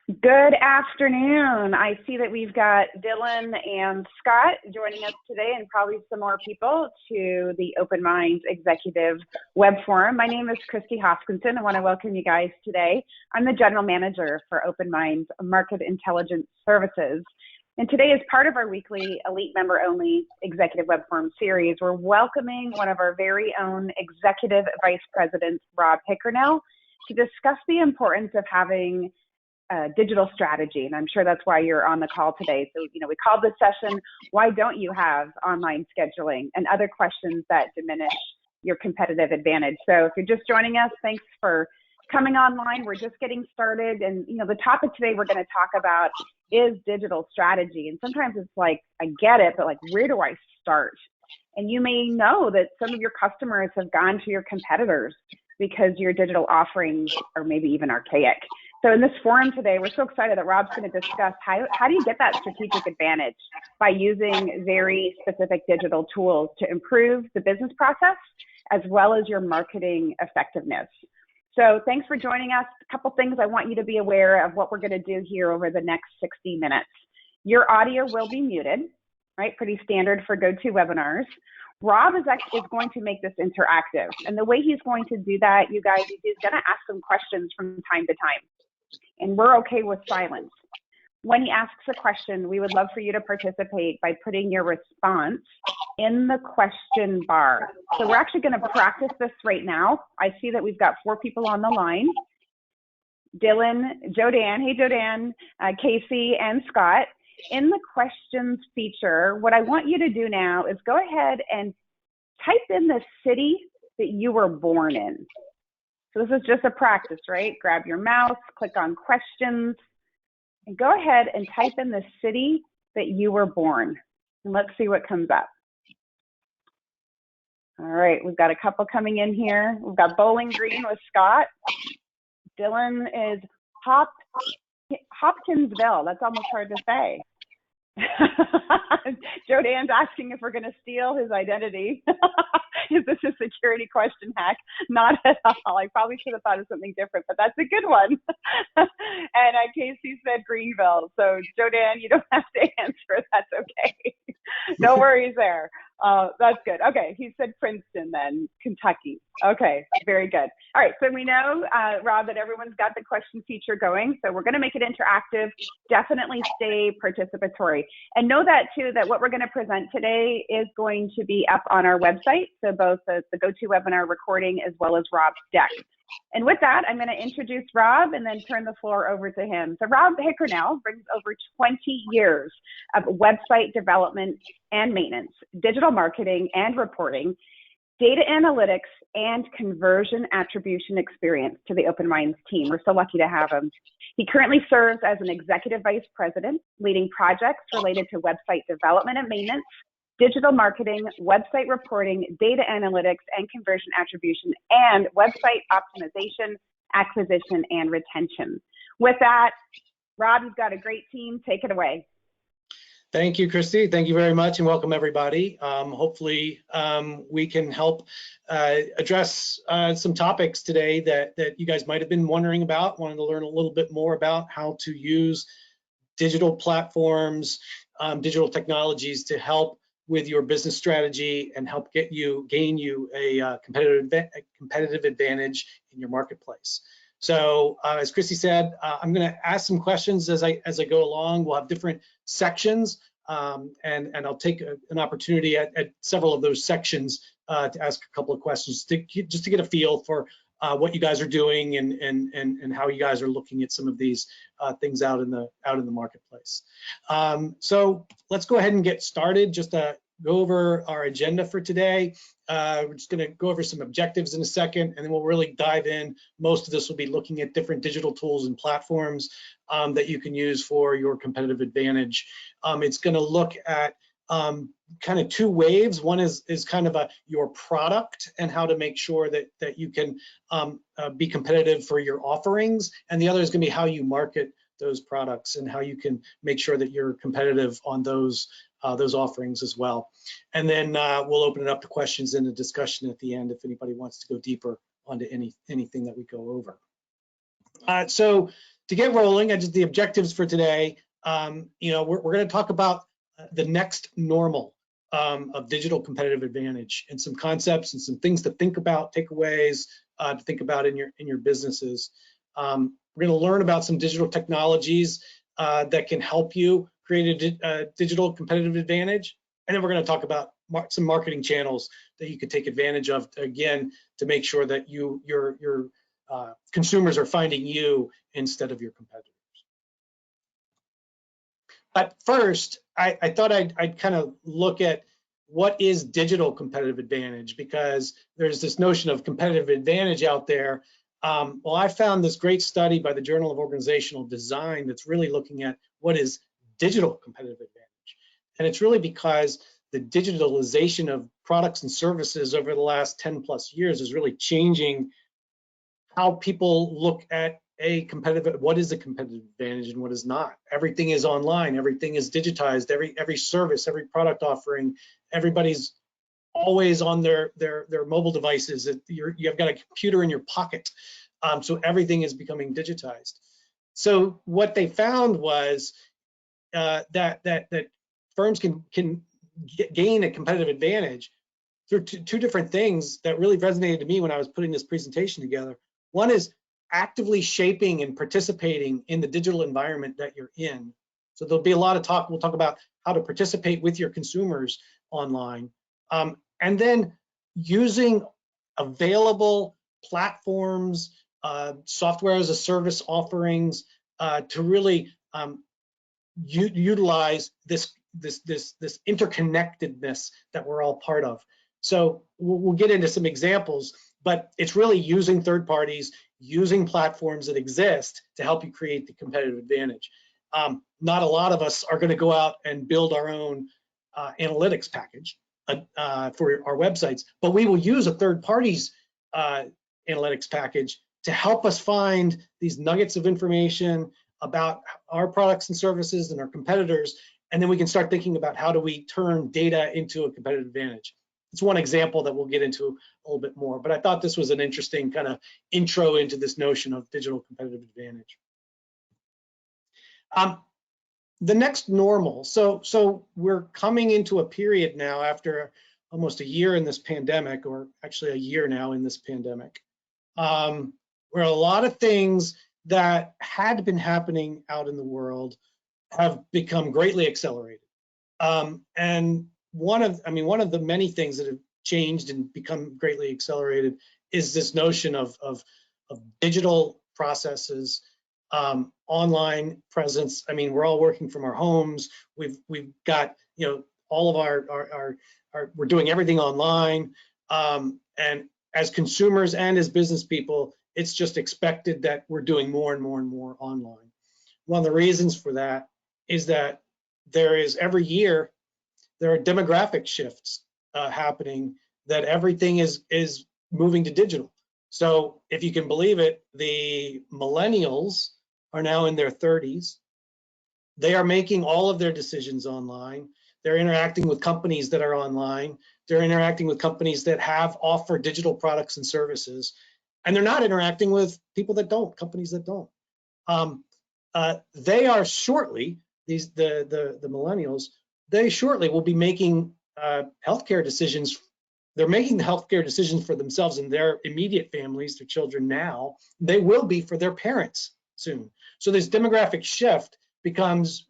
Good afternoon. I see that we've got Dylan and Scott joining us today and probably some more people to the Open Minds Executive Web Forum. My name is Christy Hoskinson. I want to welcome you guys today. I'm the General Manager for Open Minds Market Intelligence Services. And today, as part of our weekly Elite Member Only Executive Web Forum series, we're welcoming one of our very own Executive Vice Presidents, Rob Hickernell, to discuss the importance of having digital strategy. And I'm sure that's why you're on the call today. So, we called this session, why don't you have online scheduling and other questions that diminish your competitive advantage? So if you're just joining us, thanks for coming online. We're just getting started. And, the topic today we're going to talk about is digital strategy. And sometimes it's like, I get it, but like, where do I start? And you may know that some of your customers have gone to your competitors because your digital offerings are maybe even archaic. So in this forum today, we're so excited that Rob's going to discuss how do you get that strategic advantage by using very specific digital tools to improve the business process as well as your marketing effectiveness. So thanks for joining us. A couple things I want you to be aware of what we're going to do here over the next 60 minutes. Your audio will be muted, right? Pretty standard for GoToWebinars. Rob is going to make this interactive. And the way he's going to do that, you guys, he's going to ask some questions from time to time. And we're okay with silence. When he asks a question, we would love for you to participate by putting your response in the question bar. So we're actually going to practice this right now. I see that we've got 4 people on the line. Dylan, Jodan, hey Jodan, Casey, and Scott. In the questions feature, what I want you to do now is go ahead and type in the city that you were born in. So this is just a practice, right? Grab your mouse, click on questions, and go ahead and type in the city that you were born. And let's see what comes up. All right, we've got a couple coming in here. We've got Bowling Green with Scott. Dylan is Hopkinsville. That's almost hard to say. Jodan's asking if we're going to steal his identity. Is this a security question hack? Not at all. I probably should have thought of something different, but that's a good one. And Casey said Greenville. So Jodan, you don't have to answer. That's okay. No worries there. That's good. Okay, he said Princeton then, Kentucky. Okay, very good. All right, so we know, Rob, that everyone's got the question feature going, so we're going to make it interactive. Definitely stay participatory. And know that, too, that what we're going to present today is going to be up on our website, so both the GoToWebinar recording as well as Rob's deck. And with that, I'm going to introduce Rob and then turn the floor over to him. So Rob Hickernell brings over 20 years of website development and maintenance, digital marketing and reporting, data analytics, and conversion attribution experience to the Open Minds team. We're so lucky to have him. He currently serves as an executive vice president, leading projects related to website development and maintenance, digital marketing, website reporting, data analytics, and conversion attribution, and website optimization, acquisition, and retention. With that, Rob, you've got a great team. Take it away. Thank you, Christy. Thank you very much, and welcome everybody. Hopefully we can help address some topics today that you guys might have been wondering about, wanting to learn a little bit more about how to use digital platforms, digital technologies to help with your business strategy and help gain you a competitive advantage in your marketplace. So as Christy said, I'm going to ask some questions as I go along. We'll have different sections, and I'll take an opportunity at several of those sections to ask a couple of questions just to get a feel for what you guys are doing and how you guys are looking at some of these things out in the marketplace. So let's go ahead and get started. Just to go over our agenda for today. We're just going to go over some objectives in a second, and then we'll really dive in. Most of this will be looking at different digital tools and platforms that you can use for your competitive advantage. It's going to look at kind of 2 waves. One is kind of your product and how to make sure that you can be competitive for your offerings, and the other is going to be how you market those products and how you can make sure that you're competitive on those offerings as well. And then we'll open it up to questions and a discussion at the end if anybody wants to go deeper onto anything that we go over. So to get rolling, the objectives for today, we're going to talk about the next normal of digital competitive advantage, and some concepts and some things to think about, takeaways to think about in your businesses. We're going to learn about some digital technologies that can help you create a digital competitive advantage, and then we're going to talk about some marketing channels that you could take advantage of, again, to make sure that your consumers are finding you instead of your competitors. But first, I thought I'd kind of look at what is digital competitive advantage, because there's this notion of competitive advantage out there. Well, I found this great study by the Journal of Organizational Design that's really looking at what is digital competitive advantage. And it's really because the digitalization of products and services over the last 10 plus years is really changing how people look at what is a competitive advantage and what is not. Everything is online, everything is digitized, every service, every product offering, everybody's always on their mobile devices. You've got a computer in your pocket, so everything is becoming digitized. So what they found was that firms can gain a competitive advantage through two different things that really resonated to me when I was putting this presentation together. One is actively shaping and participating in the digital environment that you're in. So there'll be a lot of talk. We'll talk about how to participate with your consumers online. And then using available platforms, software as a service offerings to really utilize this interconnectedness that we're all part of. So we'll get into some examples, but it's really using third parties, using platforms that exist to help you create the competitive advantage. Not a lot of us are going to go out and build our own analytics package for our websites, but we will use a third party's analytics package to help us find these nuggets of information about our products and services and our competitors, and then we can start thinking about how do we turn data into a competitive advantage. It's one example that we'll get into a little bit more, but I thought this was an interesting kind of intro into this notion of digital competitive advantage. The next normal. So we're coming into a period now after almost a year in this pandemic, or actually a year now in this pandemic, where a lot of things that had been happening out in the world have become greatly accelerated. And one of the many things that have changed and become greatly accelerated is this notion of digital processes, online presence. I mean, we're all working from our homes. We've got, all of our we're doing everything online. And as consumers and as business people, it's just expected that we're doing more and more and more online. One of the reasons for that is that every year there are demographic shifts happening, that everything is moving to digital. So if you can believe it, the millennials are now in their 30s. They are making all of their decisions online. They're interacting with companies that are online. They're interacting with companies that offer digital products and services. And they're not interacting with people that don't, companies that don't. They are shortly, the millennials, they shortly will be making healthcare decisions. They're making the healthcare decisions for themselves and their immediate families, their children now. They will be for their parents soon. So this demographic shift becomes,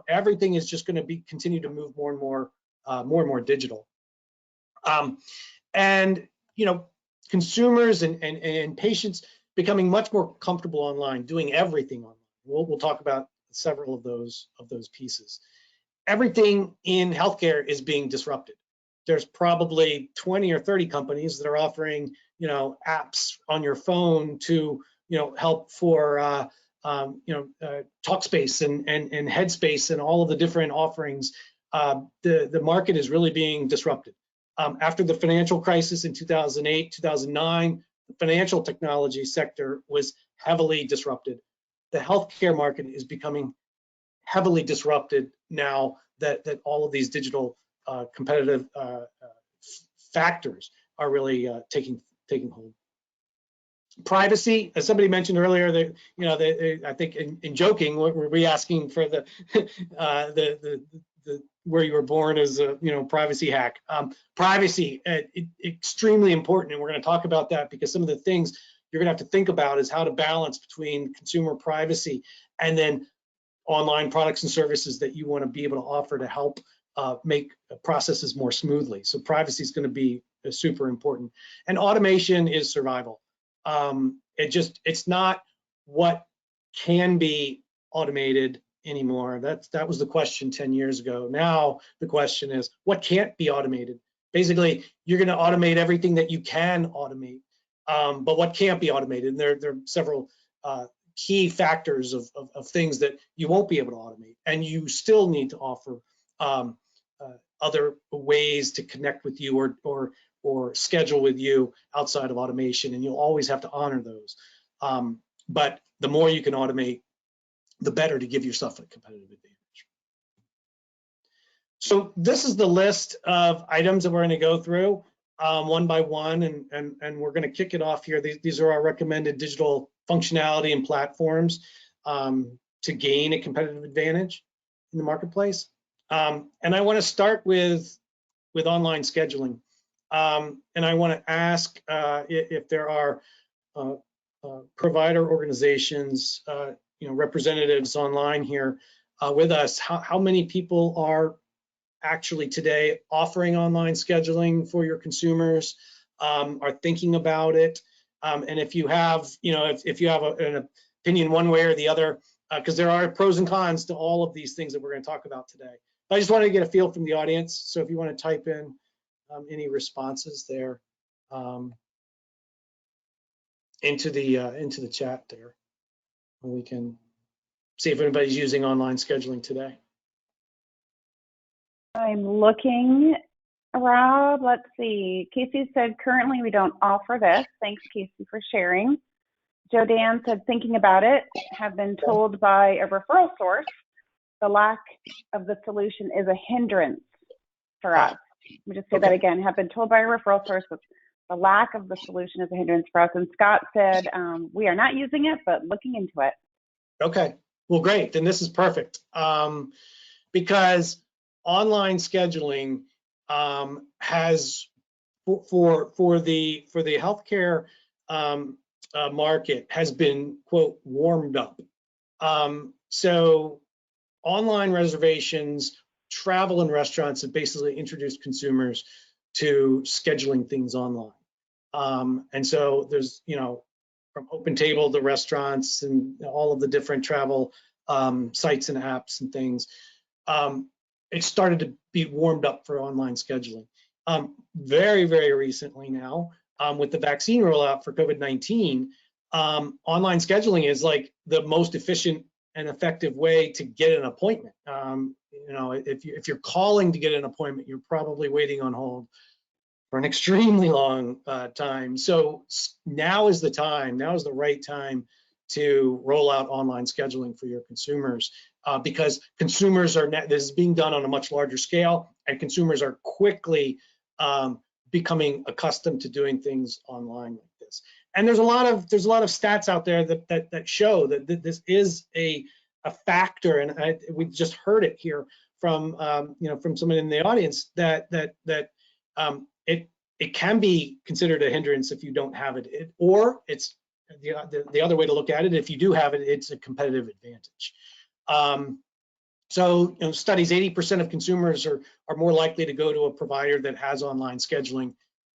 everything is just going to continue to move more and more digital. And consumers and patients becoming much more comfortable online, doing everything online. We'll talk about several of those pieces. Everything in healthcare is being disrupted. There's probably 20 or 30 companies that are offering, apps on your phone to, help for, Talkspace and Headspace and all of the different offerings. The market is really being disrupted. After the financial crisis in 2008, 2009, the financial technology sector was heavily disrupted. The healthcare market is becoming heavily disrupted now that all of these digital competitive factors are really taking hold. Privacy, as somebody mentioned earlier, that I think in joking, were we asking for the where you were born as a privacy hack? Privacy, extremely important, and we're going to talk about that because some of the things you're going to have to think about is how to balance between consumer privacy and then online products and services that you want to be able to offer to help make processes more smoothly. So privacy is going to be super important, and automation is survival. It's not what can be automated anymore. That was the question 10 years ago. Now the question is what can't be automated. Basically, you're going to automate everything that you can automate, but what can't be automated. And there are several key factors of things that you won't be able to automate, and you still need to offer other ways to connect with you or schedule with you outside of automation, and you'll always have to honor those. But the more you can automate, the better to give yourself a competitive advantage. So this is the list of items that we're going to go through one by one, and we're going to kick it off here. These are our recommended digital functionality and platforms to gain a competitive advantage in the marketplace. And I want to start with online scheduling. And I want to ask if there are provider organizations, representatives online here with us, how many people are actually today offering online scheduling for your consumers, are thinking about it, and if you have, if you have an opinion one way or the other, because there are pros and cons to all of these things that we're going to talk about today. But I just wanted to get a feel from the audience. So if you want to type in any responses there into the chat there, and we can see if anybody's using online scheduling today. I'm looking, Rob. Let's see. Casey said currently we don't offer this. Thanks, Casey, for sharing. Joe Dan said thinking about it, have been told by a referral source the lack of the solution is a hindrance for us. Let me just say that again. Have been told by a referral source that the lack of the solution is a hindrance for us. And Scott said we are not using it, but looking into it. Okay. Well, great. Then this is perfect because online scheduling has for the healthcare market has been, quote, warmed up. So online reservations, travel, and restaurants have basically introduced consumers to scheduling things online. And so there's, from OpenTable to restaurants and all of the different travel sites and apps and things, it started to be warmed up for online scheduling. Very, very recently now, with the vaccine rollout for COVID-19, online scheduling is like the most efficient and effective way to get an appointment. If you're calling to get an appointment, you're probably waiting on hold for an extremely long time. So now is the time, now is the right time to roll out online scheduling for your consumers because consumers this is being done on a much larger scale, and consumers are quickly becoming accustomed to doing things online like this. And there's a lot of stats out there that show that this is a factor, and we just heard it here from from someone in the audience that it can be considered a hindrance if you don't have it, or it's the other way to look at it. If you do have it, it's a competitive advantage. So studies, 80% of consumers are more likely to go to a provider that has online scheduling.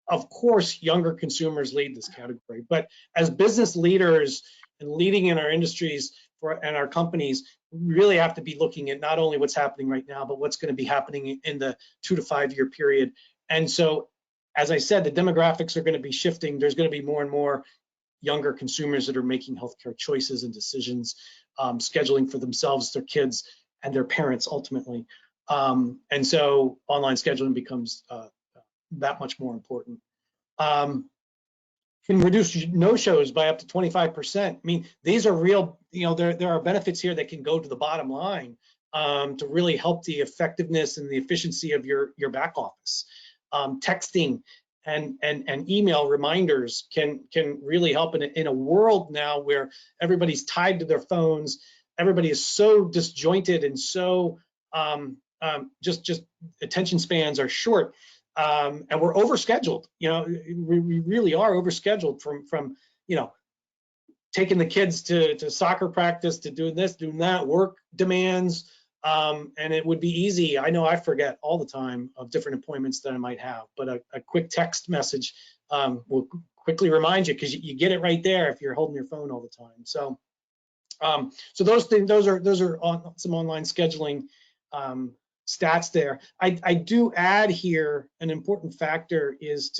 Of course, younger consumers lead this category, but as business leaders and leading in our industries and our companies, we really have to be looking at not only what's happening right now, but what's going to be happening in the 2 to 5 year period. And so, as I said, the demographics are going to be shifting. There's going to be more and more younger consumers that are making healthcare choices and decisions, scheduling for themselves, their kids, and their parents ultimately. And so online scheduling becomes that much more important. Can reduce no-shows by up to 25%. I mean, these are real, there are benefits here that can go to the bottom line to really help the effectiveness and the efficiency of your back office. Texting and email reminders can really help in a world now where everybody's tied to their phones. Everybody is so disjointed and so just attention spans are short, and we're overscheduled. You know, we really are overscheduled from taking the kids to soccer practice, to doing this, doing that, work demands, and it would be easy. I know I forget all the time of different appointments that I might have, but a quick text message will quickly remind you, because you get it right there if you're holding your phone all the time. So, so those things, those are some online scheduling stats there. I do add here an important factor is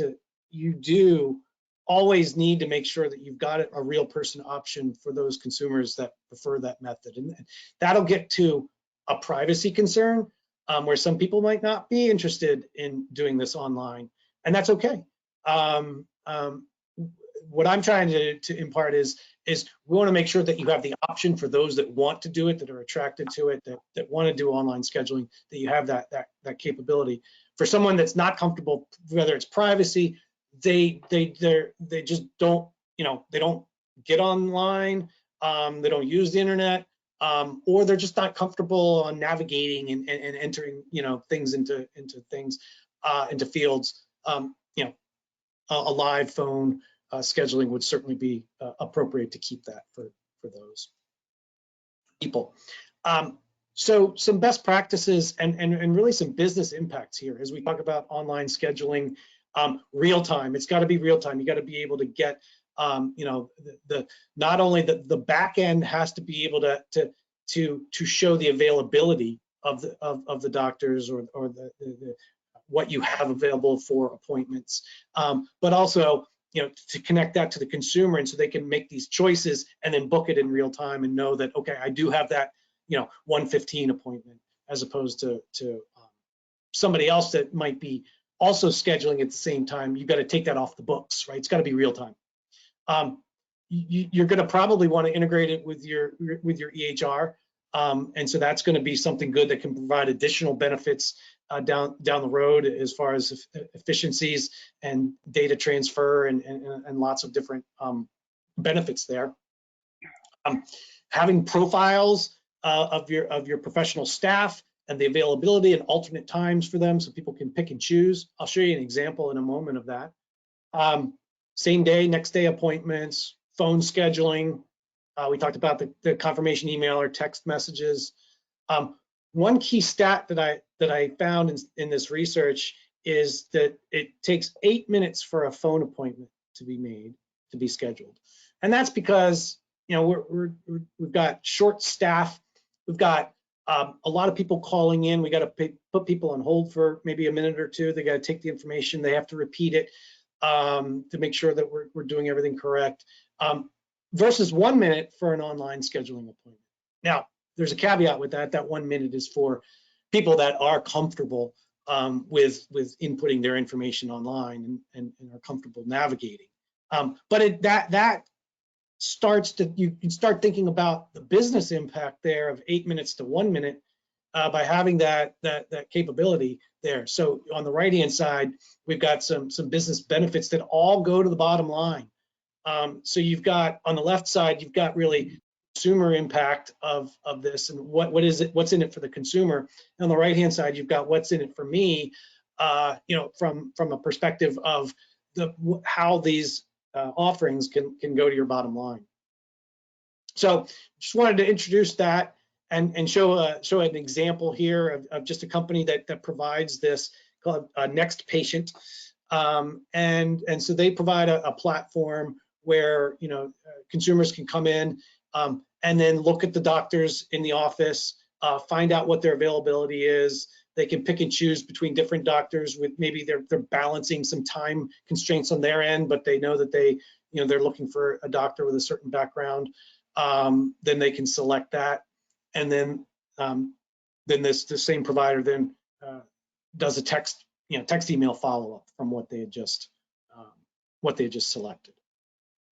you do always need to make sure that you've got a real person option for those consumers that prefer that method. And that'll get to a privacy concern where some people might not be interested in doing this online, and that's okay. What I'm trying to impart is we want to make sure that you have the option for those that want to do it, that are attracted to it, that want to do online scheduling, that you have that capability. For someone that's not comfortable, whether it's privacy, they just don't, they don't get online, they don't use the internet, or they're just not comfortable on navigating and entering, things into things, into fields. A live phone scheduling would certainly be appropriate to keep that for those people. So some best practices and really some business impacts here as we talk about online scheduling. Real time, it's got to be real time. You got to be able to get, not only the back end has to be able to show the availability of the doctors or the what you have available for appointments, but also to connect that to the consumer, and so they can make these choices and then book it in real time and know that, okay, I do have that 1:15 appointment, as opposed to somebody else that might be also scheduling at the same time. You've got to take that off the books, right? It's got to be real time. You're going to probably want to integrate it with your EHR, and so that's going to be something good that can provide additional benefits down the road as far as efficiencies and data transfer and lots of different benefits there. Having profiles of your professional staff and the availability and alternate times for them, so people can pick and choose. I'll show you an example in a moment of that. Same day, next day appointments, phone scheduling. We talked about the confirmation email or text messages. One key stat that I found in this research is that it takes 8 minutes for a phone appointment to be scheduled, and that's because we've got short staff, we've got a lot of people calling in. We got to put people on hold for maybe a minute or two. They got to take the information. They have to repeat it to make sure that we're doing everything correct. Versus 1 minute for an online scheduling appointment. Now, there's a caveat with that. That 1 minute is for people that are comfortable with inputting their information online and are comfortable navigating. But that starts to, you can start thinking about the business impact there of 8 minutes to 1 minute by having that capability there. So on the right-hand side, we've got some business benefits that all go to the bottom line. So you've got on the left side, you've got really consumer impact of this and what is it, what's in it for the consumer. And on the right-hand side, you've got what's in it for me, from a perspective of how these offerings can go to your bottom line. So just wanted to introduce that and show an example here of just a company that provides this called Next Patient. And so they provide a platform where consumers can come in and then look at the doctors in the office, find out what their availability is. They can pick and choose between different doctors with maybe they're balancing some time constraints on their end, but they know that they're looking for a doctor with a certain background. Then they can select that, and then the same provider then does a text email follow-up from what they had just selected.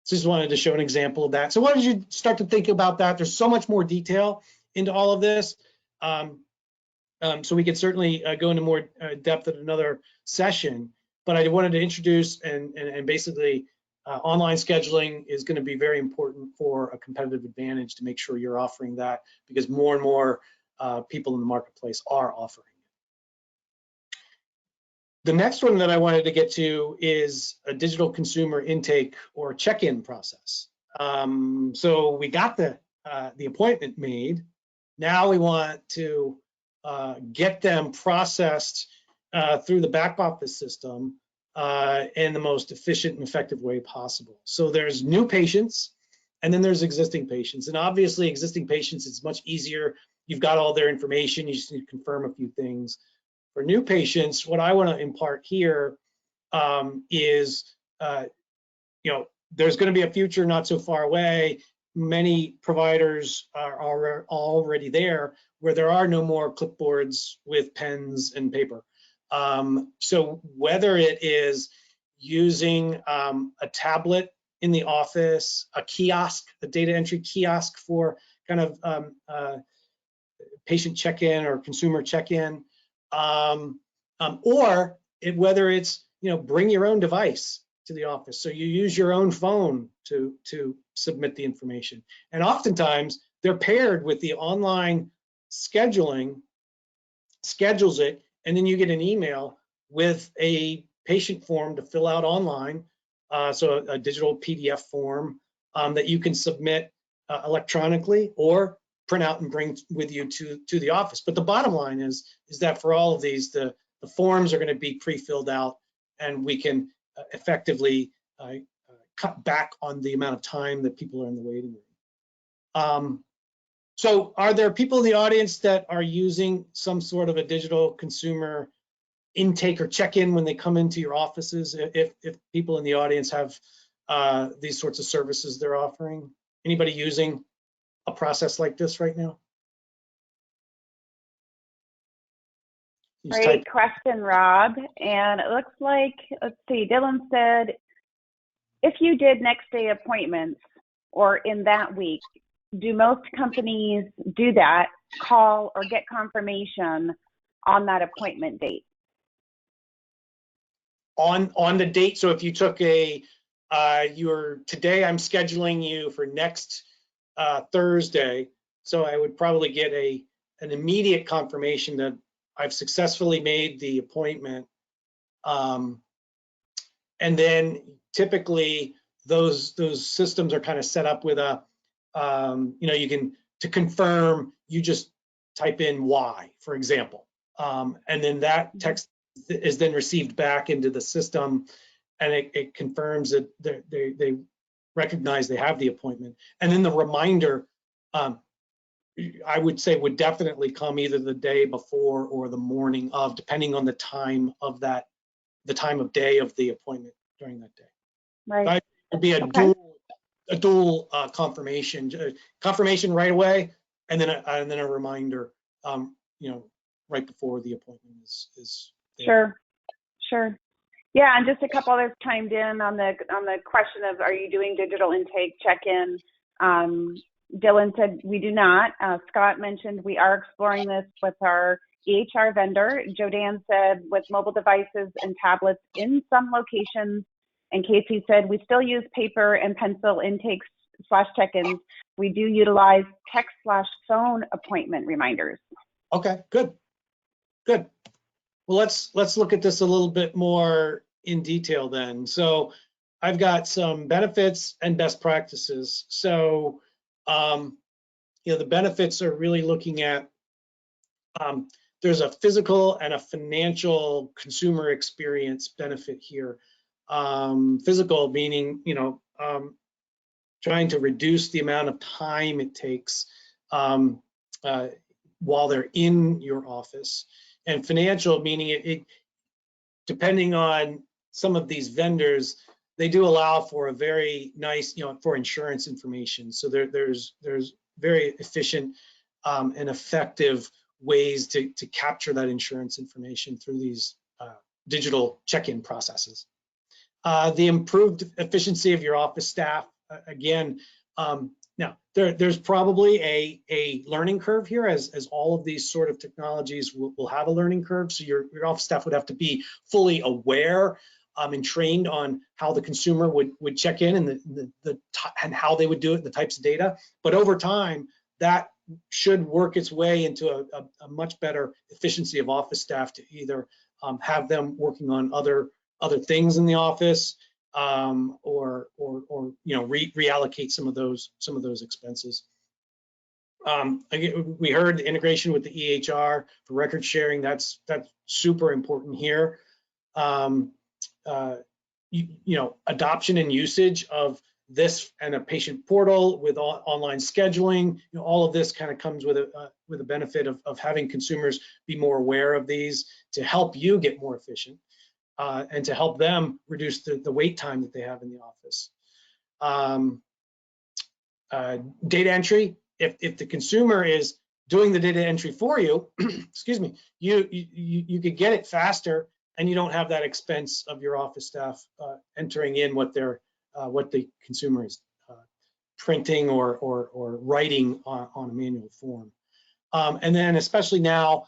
So just wanted to show an example of that. So why did you start to think about that? There's so much more detail into all of this. So we could certainly go into more depth at another session. but I wanted to introduce and basically online scheduling is going to be very important for a competitive advantage to make sure you're offering that, because more and more people in the marketplace are offering it. The next one that I wanted to get to is a digital consumer intake or check-in process. So we got the appointment made. Now we want to get them processed through the back office system in the most efficient and effective way possible. So there's new patients, and then there's existing patients. And obviously existing patients, it's much easier. You've got all their information, you just need to confirm a few things. For new patients, what I want to impart here is, there's going to be a future not so far away. Many providers are already there where there are no more clipboards with pens and paper. So whether it is using a tablet in the office, a kiosk, a data entry kiosk for kind of patient check-in or consumer check-in, or whether it's, bring your own device to the office. So you use your own phone to submit the information. And oftentimes they're paired with the online scheduling, schedules it, and then you get an email with a patient form to fill out online. So a digital PDF form that you can submit electronically or print out and bring with you to the office. But the bottom line is that for all of these, the forms are going to be pre-filled out, and we can effectively cut back on the amount of time that people are in the waiting room. So are there people in the audience that are using some sort of a digital consumer intake or check-in when they come into your offices? If people in the audience have these sorts of services they're offering, anybody using a process like this right now? Great question, Rob. And it looks like, let's see, Dylan said, if you did next day appointments or in that week, do most companies do that, call or get confirmation on that appointment date? On the date, so if you took today I'm scheduling you for next Thursday, so I would probably get an immediate confirmation that I've successfully made the appointment. And then typically those systems are kind of set up with a, you can, to confirm, you just type in Y, for example. And then that text is then received back into the system, and it confirms that they recognize they have the appointment. And then the reminder, I would say, would definitely come either the day before or the morning of, depending on the time of that, the time of day of the appointment during that day. Right. It would be a dual confirmation right away, and then a reminder, right before the appointment is there. Sure. Yeah, and just a couple others chimed in on the question of, are you doing digital intake check-in? Dylan said we do not. Scott mentioned we are exploring this with our EHR vendor. Jodan said with mobile devices and tablets in some locations. And Casey said we still use paper and pencil intakes / check-ins. We do utilize text / phone appointment reminders. Okay, good. Well, let's look at this a little bit more in detail then. So I've got some benefits and best practices. So the benefits are really looking at, there's a physical and a financial consumer experience benefit here. Physical meaning, trying to reduce the amount of time it takes while they're in your office. And financial meaning it depending on some of these vendors, they do allow for a very nice, for insurance information. So there's very efficient and effective ways to capture that insurance information through these digital check-in processes. The improved efficiency of your office staff, again, Now, there's probably a learning curve here, as all of these sort of technologies will have a learning curve. So your office staff would have to be fully aware and trained on how the consumer would check in and and how they would do it, the types of data. But over time, that should work its way into a much better efficiency of office staff to either have them working on other things in the office, or reallocate some of those expenses. Again, we heard the integration with the EHR for record sharing. That's super important here. Adoption and usage of this and a patient portal with online scheduling. All of this kind of comes with a benefit of having consumers be more aware of these to help you get more efficient. And to help them reduce the wait time that they have in the office. Data entry, if the consumer is doing the data entry for you, excuse me, you could get it faster, and you don't have that expense of your office staff entering in what the consumer is printing or writing on a manual form. And then especially now,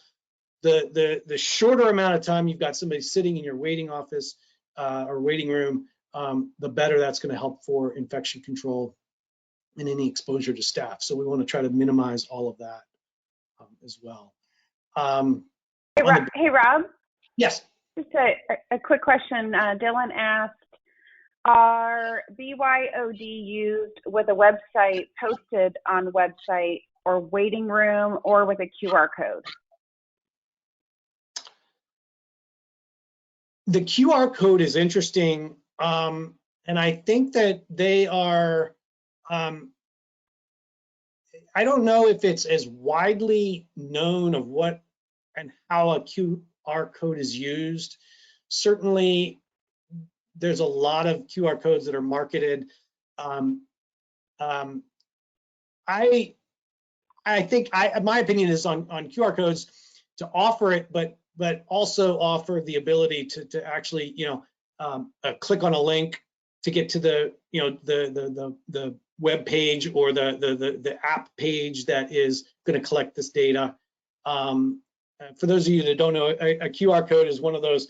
the shorter amount of time you've got somebody sitting in your waiting office or waiting room, the better that's going to help for infection control and any exposure to staff. So we want to try to minimize all of that as well. Hey, Rob. Yes. Just a quick question. Dylan asked, are BYOD used with a website posted on website or waiting room or with a QR code? The QR code is interesting, and I think that they are, I don't know if it's as widely known of what and how a QR code is used. Certainly, there's a lot of QR codes that are marketed. I think my opinion is on QR codes to offer it, but also offer the ability to actually, click on a link to get to the web page or the app page that is going to collect this data. For those of you that don't know, a QR code is one of those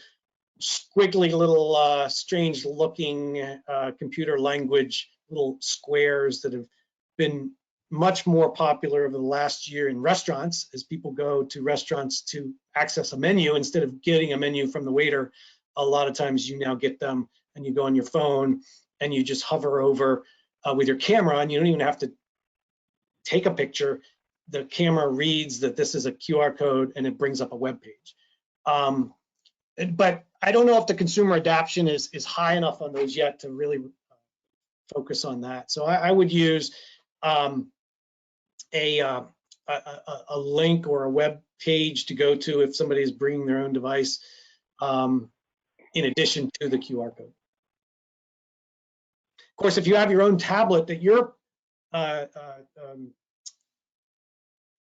squiggly little strange looking computer language little squares that have been much more popular over the last year in restaurants, as people go to restaurants to access a menu instead of getting a menu from the waiter. A lot of times you now get them and you go on your phone and you just hover over with your camera, and you don't even have to take a picture. The camera reads that this is a QR code and it brings up a web page. But I don't know if the consumer adoption is high enough on those yet to really focus on that. So I would use a link or a web page to go to if somebody is bringing their own device, in addition to the QR code. Of course, if you have your own tablet that you're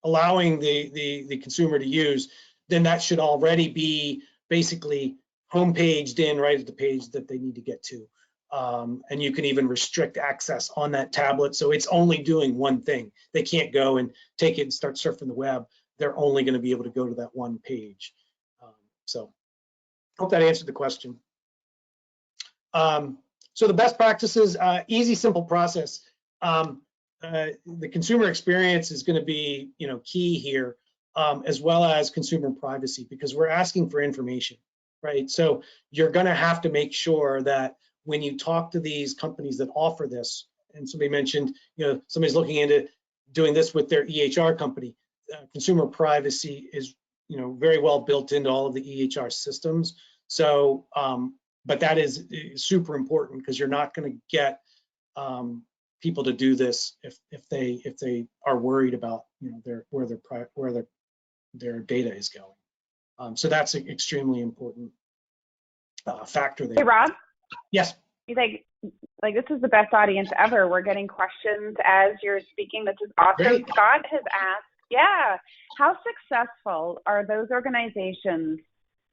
allowing the consumer to use, then that should already be basically homepaged in right at the page that they need to get to. And you can even restrict access on that tablet, so it's only doing one thing. They can't go and take it and start surfing the web. They're only going to be able to go to that one page. So hope that answered the question. So the best practices, easy, simple process. The consumer experience is going to be, key here, as well as consumer privacy, because we're asking for information, right? So you're going to have to make sure that when you talk to these companies that offer this, and somebody mentioned, somebody's looking into doing this with their EHR company, consumer privacy is, very well built into all of the EHR systems. So, but that is super important, because you're not going to get people to do this if they are worried about where their data is going. So that's an extremely important factor there. Hey, Rob. Yes. You think this is the best audience ever. We're getting questions as you're speaking. This is awesome. Great. Scott has asked, how successful are those organizations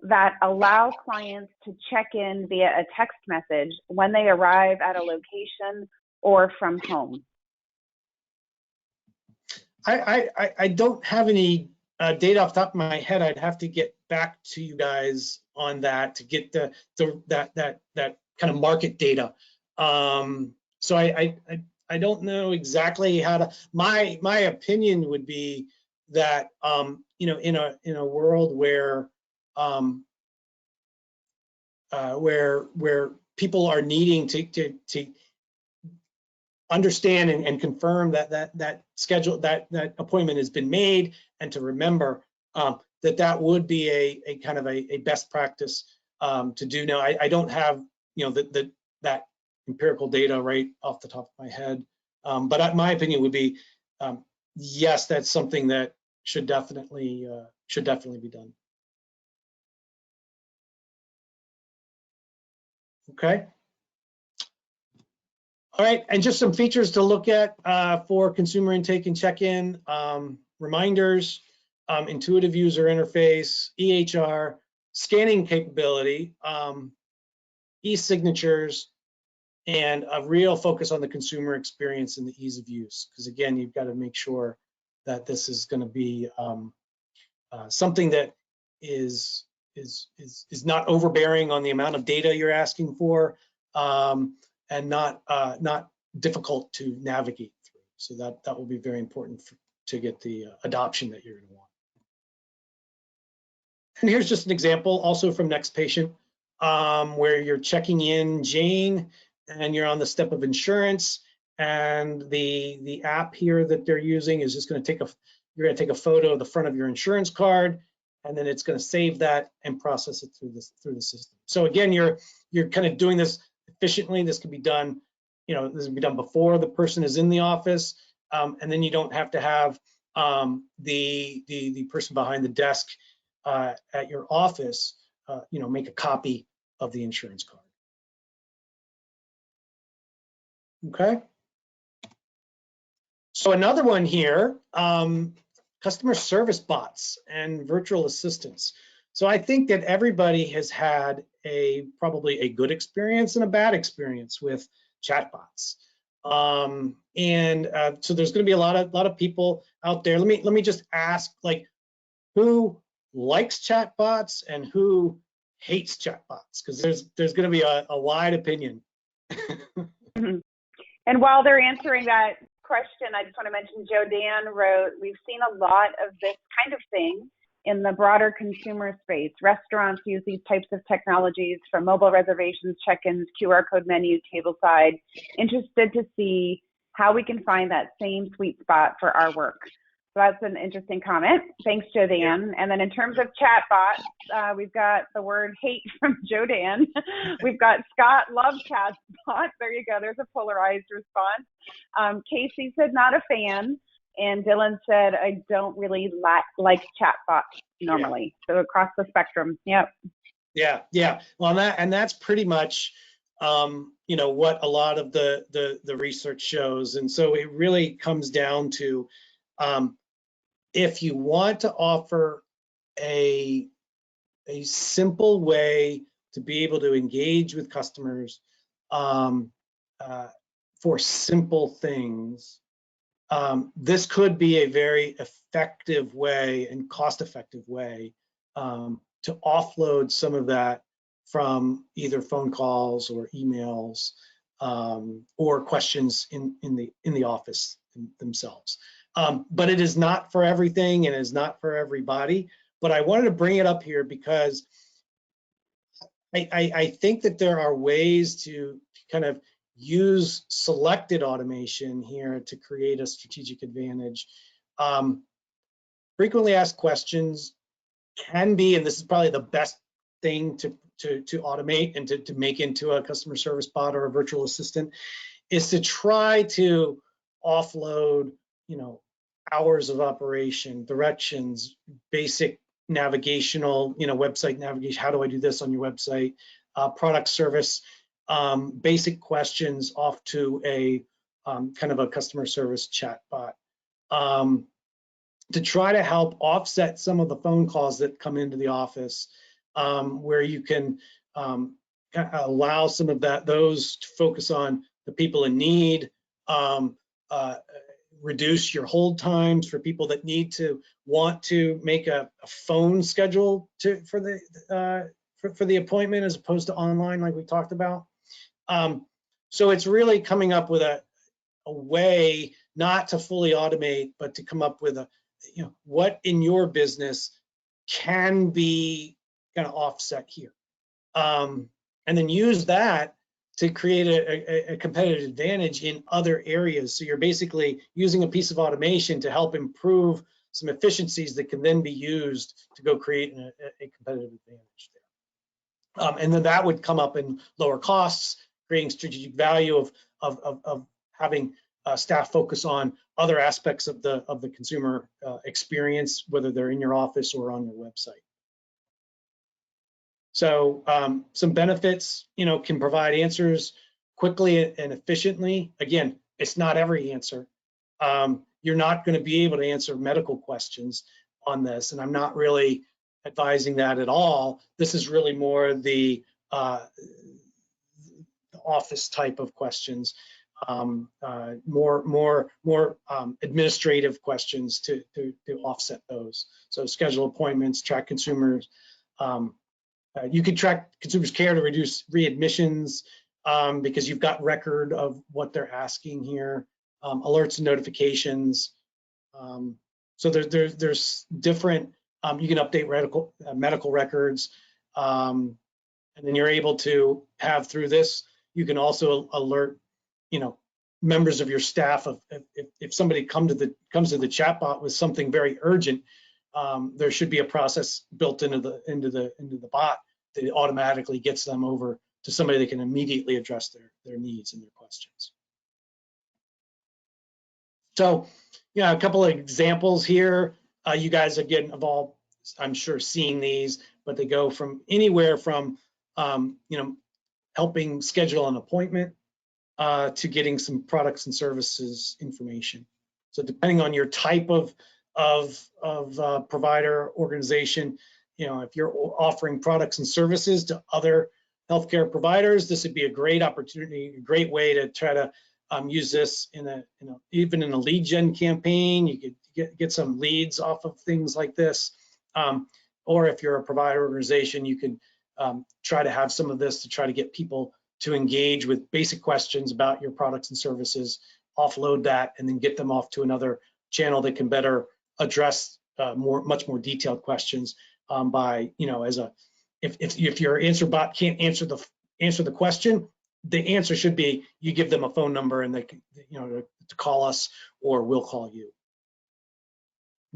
that allow clients to check in via a text message when they arrive at a location or from home? I don't have any data off the top of my head. I'd have to get back to you guys on that to get that kind of market data. So I don't know exactly how to. My opinion would be that you know, in a world where where people are needing to understand and confirm that schedule, that appointment has been made, and to remember that would be a kind of a best practice to do. Now, I don't have, you know, that empirical data right off the top of my head, but my opinion would be yes, that's something that should definitely be done. Okay. All right, and just some features to look at for consumer intake and check-in: reminders, intuitive user interface, EHR, scanning capability, e-signatures, and a real focus on the consumer experience and the ease of use. Because again, you've got to make sure that this is going to be something that is not overbearing on the amount of data you're asking for. And not difficult to navigate through. So that will be very important to get the adoption that you're going to want. And here's just an example, also from Next Patient, where you're checking in Jane, and you're on the step of insurance, and the app here that they're using is just going to you're going to take a photo of the front of your insurance card, and then it's going to save that and process it through the system. So again, you're kind of doing this efficiently. This can be done, you know, this can be done before the person is in the office, and then you don't have to have the person behind the desk at your office, you know, make a copy of the insurance card. Okay. So another one here, customer service bots and virtual assistants. So I think that everybody has had probably a good experience and a bad experience with chatbots. So there's going to be a lot of people out there. Let me just ask, like, who likes chatbots and who hates chatbots? Because there's going to be a wide opinion. And while they're answering that question, I just want to mention Joe Dan wrote, we've seen a lot of this kind of thing in the broader consumer space. Restaurants use these types of technologies for mobile reservations, check-ins, QR code menu, tableside. Interested to see how we can find that same sweet spot for our work. So that's an interesting comment. Thanks, Joe Dan. And then in terms of chatbots, we've got the word hate from Joe Dan. We've got Scott loves chatbots. There you go. There's a polarized response. Casey said not a fan. And Dylan said, I don't really like chatbots normally. So across the spectrum. Yep. Yeah. Well, that's pretty much you know, what a lot of the research shows. And so it really comes down to if you want to offer a simple way to be able to engage with customers for simple things, this could be a very effective way and cost-effective way to offload some of that from either phone calls or emails or questions in the office themselves. But it is not for everything and is not for everybody. But I wanted to bring it up here because I think that there are ways to kind of use selected automation here to create a strategic advantage. Frequently asked questions can be, and this is probably the best thing to automate and to make into a customer service bot or a virtual assistant, is to try to offload, you know, hours of operation, directions, basic navigational, you know, website navigation. How do I do this on your website? Product service, basic questions off to a kind of a customer service chatbot to try to help offset some of the phone calls that come into the office, where you can allow some of those to focus on the people in need, reduce your hold times for people that want to make a phone schedule for the appointment as opposed to online, like we talked about. So it's really coming up with a way not to fully automate, but to come up with what in your business can be kind of offset here, and then use that to create a competitive advantage in other areas. So you're basically using a piece of automation to help improve some efficiencies that can then be used to go create a competitive advantage there. And then that would come up in lower costs, creating strategic value of having staff focus on other aspects of the consumer experience, whether they're in your office or on your website. So some benefits, can provide answers quickly and efficiently. Again, it's not every answer. You're not going to be able to answer medical questions on this, and I'm not really advising that at all. This is really more the office type of questions, more administrative questions to offset those. So schedule appointments, track consumers. You can track consumers' care to reduce readmissions because you've got record of what they're asking here. Alerts and notifications. So there's different. You can update medical records, and then you're able to have through this. You can also alert, members of your staff of if somebody comes to the chatbot with something very urgent. There should be a process built into the bot that automatically gets them over to somebody that can immediately address their needs and their questions. So, a couple of examples here. You guys again have all, I'm sure, seeing these, but they go from anywhere from helping schedule an appointment to getting some products and services information. So depending on your type of provider organization, if you're offering products and services to other healthcare providers, this would be a great opportunity, a great way to try to use this even in a lead gen campaign. You could get some leads off of things like this. Or if you're a provider organization, you can try to have some of this to try to get people to engage with basic questions about your products and services, offload that, and then get them off to another channel that can better address much more detailed questions by, if your answer bot can't answer the question, the answer should be you give them a phone number and they can, to call us, or we'll call you.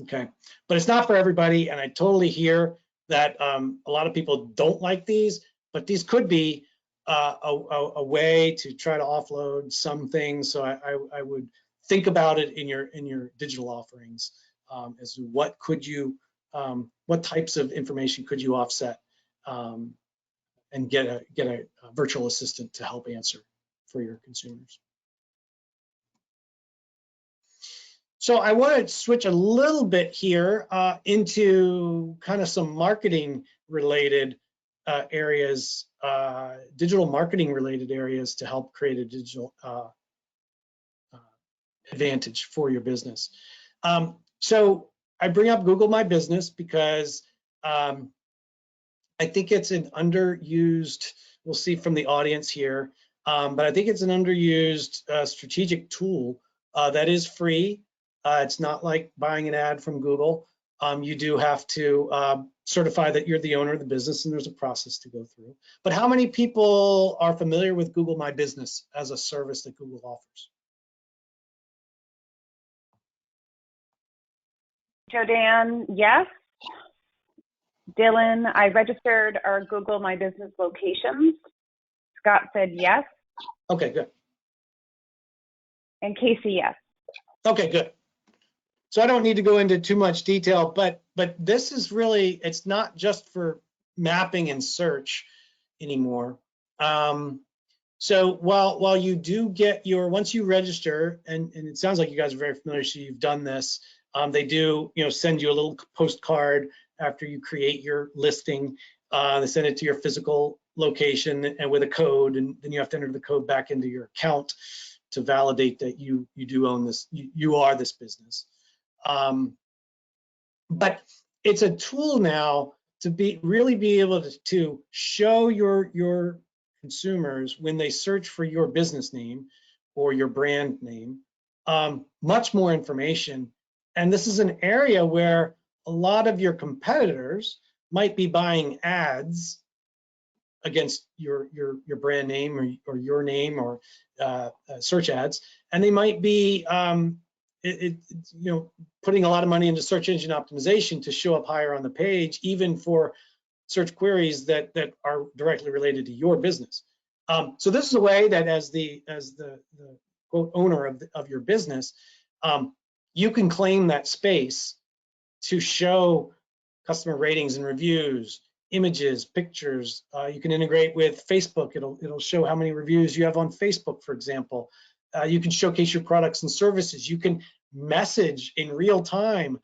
Okay, but it's not for everybody, and I totally hear that a lot of people don't like these, but these could be a way to try to offload some things. So I would think about it in your digital offerings as to what types of information could you offset and get a virtual assistant to help answer for your consumers. So I want to switch a little bit here into kind of some marketing related areas, digital marketing related areas to help create a digital advantage for your business. So I bring up Google My Business because I think it's an underused, we'll see from the audience here, but I think it's an underused strategic tool that is free. It's not like buying an ad from Google. You do have to certify that you're the owner of the business, and there's a process to go through. But how many people are familiar with Google My Business as a service that Google offers? Jodan, yes. Dylan, I registered our Google My Business locations. Scott said yes. Okay, good. And Casey, yes. Okay, good. So I don't need to go into too much detail, but this is really, it's not just for mapping and search anymore. So while you do get once you register, and it sounds like you guys are very familiar, so you've done this, they do send you a little postcard after you create your listing. They send it to your physical location and with a code, and then you have to enter the code back into your account. to validate that you do own this, you are this business. But it's a tool now to really be able to show your consumers when they search for your business name or your brand name, much more information. And this is an area where a lot of your competitors might be buying ads against your brand name or your name or search ads, and they might be putting a lot of money into search engine optimization to show up higher on the page, even for search queries that are directly related to your business. So this is a way that as the quote owner of your business, you can claim that space to show customer ratings and reviews, images, pictures. You can integrate with Facebook. It'll show how many reviews you have on Facebook, for example. You can showcase your products and services. You can message in real time.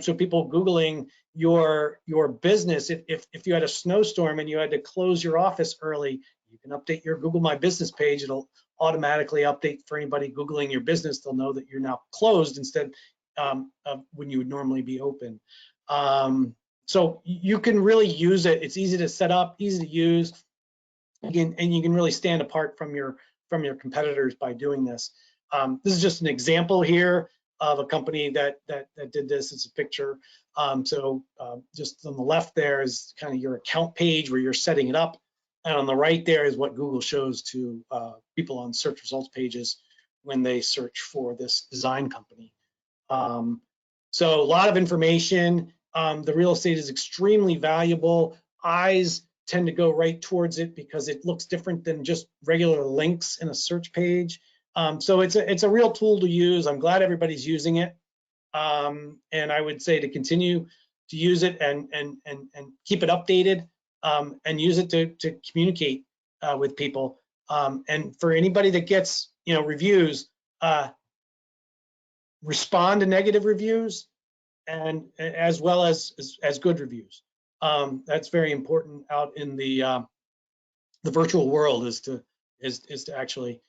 So people Googling your business, if you had a snowstorm and you had to close your office early, you can update your Google My Business page. It'll automatically update for anybody Googling your business. They'll know that you're now closed instead of when you would normally be open. So you can really use it. It's easy to set up, easy to use, and you can really stand apart from your competitors by doing this. This is just an example here of a company that did this. It's a picture. Just on the left there is kind of your account page where you're setting it up, and on the right there is what Google shows to people on search results pages when they search for this design company. So a lot of information. The real estate is extremely valuable. Eyes tend to go right towards it because it looks different than just regular links in a search page. So it's a real tool to use. I'm glad everybody's using it. And I would say to continue to use it and keep it updated, and use it to communicate with people. And for anybody that gets reviews, respond to negative reviews, and as well as good reviews. That's very important out in the virtual world, is to actually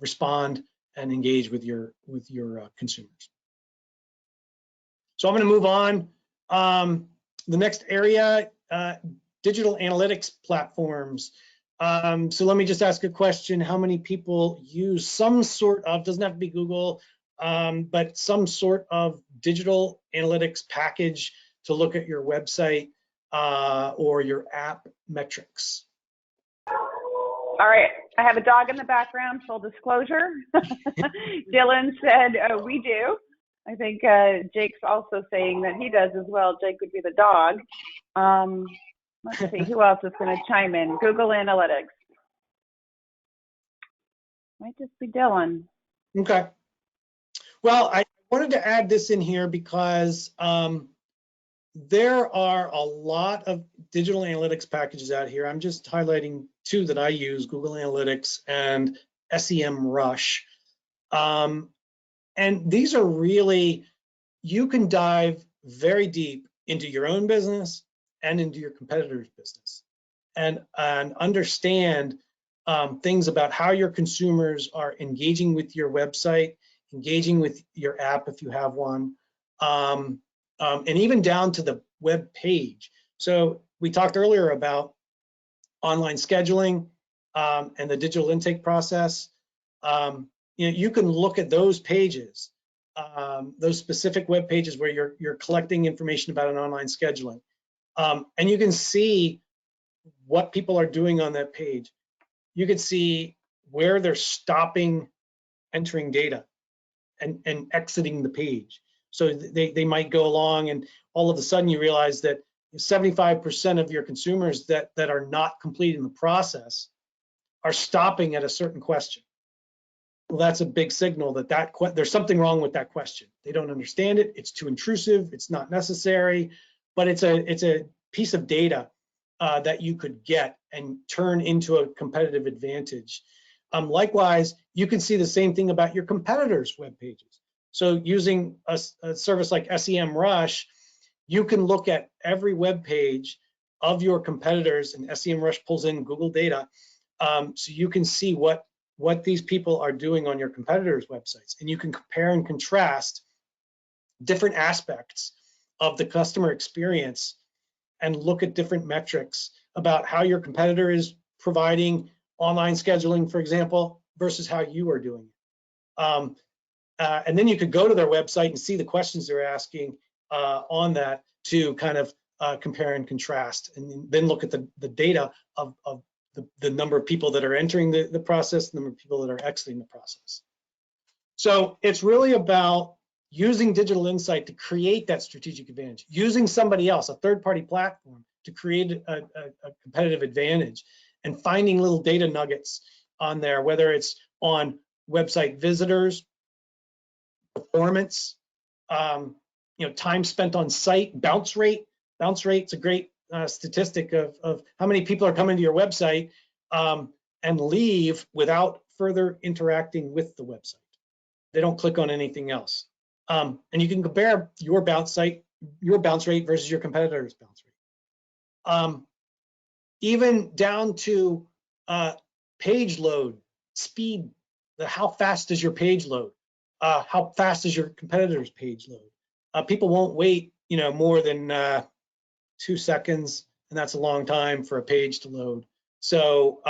respond and engage with your consumers. So I'm going to move on. The next area, digital analytics platforms. So let me just ask a question. How many people use some sort of, doesn't have to be Google, but some sort of digital analytics package to look at your website or your app metrics? All right, I have a dog in the background, full disclosure. Dylan said, we do. I think Jake's also saying that he does as well. Jake would be the dog. Let's see, who else is going to chime in? Google Analytics. Might just be Dylan. Okay. Well, I wanted to add this in here because there are a lot of digital analytics packages out here. I'm just highlighting two that I use, Google Analytics and SEMrush. And these are really, you can dive very deep into your own business and into your competitor's business and understand things about how your consumers are engaging with your website, engaging with your app if you have one, and even down to the web page. So we talked earlier about online scheduling and the digital intake process. You can look at those pages, those specific web pages where you're collecting information about an online scheduling, and you can see what people are doing on that page. You can see where they're stopping entering data and exiting the page. So they might go along, and all of a sudden you realize that 75% of your consumers that are not completing the process are stopping at a certain question. Well, that's a big signal that there's something wrong with that question. They don't understand it. It's too intrusive. It's not necessary. But it's a piece of data that you could get and turn into a competitive advantage. Likewise, you can see the same thing about your competitors' web pages. So using a service like SEMrush, you can look at every web page of your competitors, and SEMrush pulls in Google data, so you can see what what these people are doing on your competitors' websites, and you can compare and contrast different aspects of the customer experience and look at different metrics about how your competitor is providing online scheduling, for example, versus how you are doing it. And then you could go to their website and see the questions they're asking on that to kind of compare and contrast, and then look at the data of the number of people that are entering the process, the number of people that are exiting the process. So it's really about using digital insight to create that strategic advantage, using somebody else, a third-party platform, to create a competitive advantage, and finding little data nuggets on there, whether it's on website visitors, performance, time spent on site, bounce rate. Bounce rate's a great statistic of how many people are coming to your website and leave without further interacting with the website. They don't click on anything else. And you can compare your bounce rate versus your competitor's bounce rate. Even down to page load, speed, how fast does your page load? How fast is your competitor's page load? People won't wait, more than 2 seconds, and that's a long time for a page to load. So,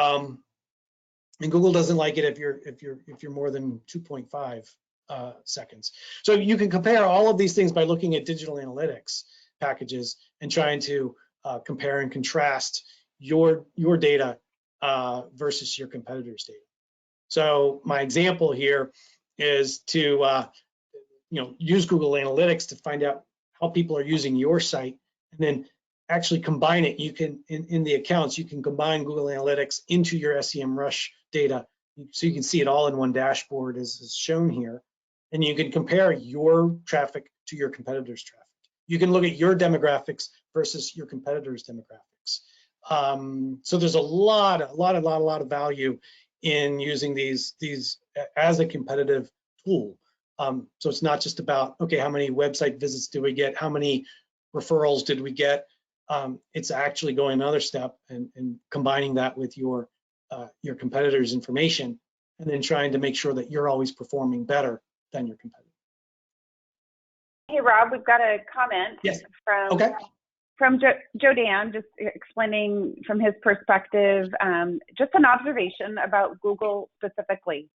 and Google doesn't like it if you're more than 2.5 seconds. So you can compare all of these things by looking at digital analytics packages and trying to compare and contrast your data versus your competitor's data. So my example here is to use Google Analytics to find out how people are using your site, and then actually combine it. You can, in the accounts, you can combine Google Analytics into your SEMrush data, so you can see it all in one dashboard as is shown here, and you can compare your traffic to your competitor's traffic. You can look at your demographics versus your competitor's demographics. So there's a lot of value in using these as a competitive tool. So it's not just about, okay, how many website visits did we get? How many referrals did we get? It's actually going another step and combining that with your competitor's information, and then trying to make sure that you're always performing better than your competitor. Hey, Rob, we've got a comment from Joe Dan, just explaining from his perspective, just an observation about Google specifically.